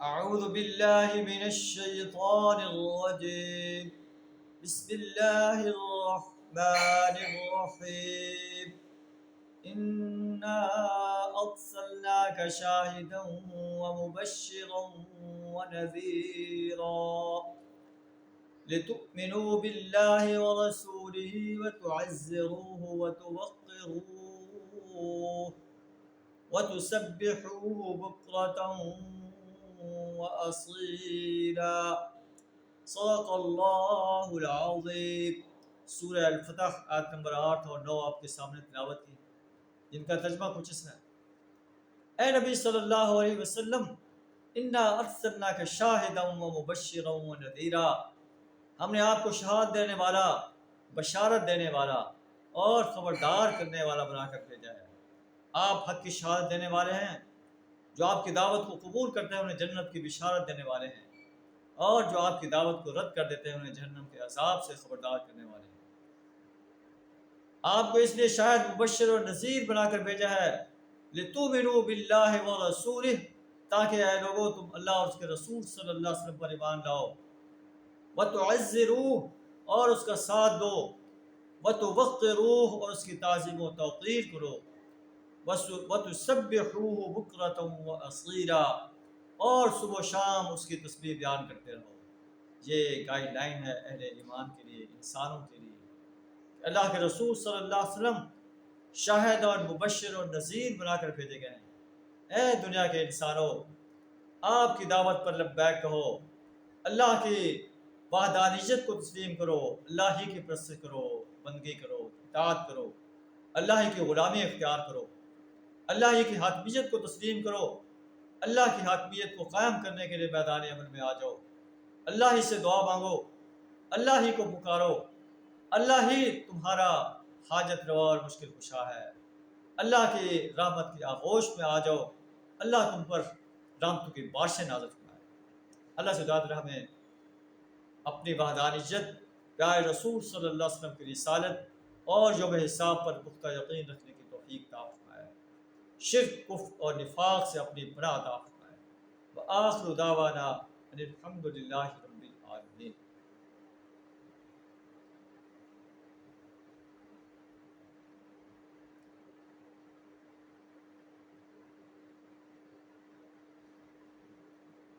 أعوذ بالله من الشيطان الرجيم. بسم الله الرحمن الرحيم. إنا أرسلناك شاهدا ومبشرا ونذيرا لتؤمنوا بالله ورسوله وتعزروه وتوقروه وتسبحوه بكرة وأصيلا. صدق اللہ العظیم. سورہ الفتح آیت نمبر 8 اور 9 آپ کے سامنے تلاوت کی، جن کا ترجمہ کچھ اس طرح: اے نبی صلی اللہ علیہ وسلم، انا ارسلناک شاہدا ومبشرا ونذیرا، ہم نے آپ کو شہادت دینے والا، بشارت دینے والا اور خبردار کرنے والا بنا کر بھیجا ہے۔ آپ حق کی شہادت دینے والے ہیں، جو آپ کی دعوت کو قبول کرتے ہیں انہیں جنت کی بشارت دینے والے ہیں، اور جو آپ کی دعوت کو رد کر دیتے ہیں انہیں جہنم کے عذاب سے خبردار کرنے والے ہیں۔ آپ کو اس لیے شاہد، مبشر اور نذیر بنا کر بھیجا ہے، لتؤمنوا باللہ ورسولہ، تاکہ اے لوگوں تم اللہ اور اس کے رسول صلی اللہ علیہ وسلم پر ایمان لاؤ، وتعزروہ، اور اس کا ساتھ دو، وتوقروہ، اور اس کی تعظیم و توقیر کرو، وتسبحوہ بکرۃ واصیلا، اور صبح و شام اس کی تسبیح بیان کرتے رہو۔ یہ گائیڈ لائن ہے اہل ایمان کے لیے، انسانوں کے لیے۔ اللہ کے رسول صلی اللہ علیہ وسلم شاہد اور مبشر اور نذیر بنا کر بھیجے گئے ہیں۔ اے دنیا کے انسانوں، آپ کی دعوت پر لبیک کہو، اللہ کی وحدانیت کو تسلیم کرو، اللہ ہی کی پرستش کرو، بندگی کرو، اطاعت کرو، اللہ ہی کی غلامی اختیار کرو، اللہ ہی کی حاکمیت کو تسلیم کرو، اللہ کی حاکمیت کو قائم کرنے کے لیے میدان عمل میں آ جاؤ، اللہ ہی سے دعا مانگو، اللہ ہی کو پکارو، اللہ ہی تمہارا حاجت روا اور مشکل کشا ہے، اللہ کی رحمت کی آغوش میں آ جاؤ، اللہ تم پر رحمتوں کی بارشیں نازل فرمائے۔ اللہ سے دعا ہمیں اپنی وحدانیت، پیارے رسول صلی اللہ علیہ وسلم کی رسالت اور یوم حساب پر پختہ یقین رکھنے کی توفیق عطا فرمائے، شرک، کفر اور نفاق سے اپنی پناہ عطا فرمائے۔ وآخر دعوانا ان الحمد للہ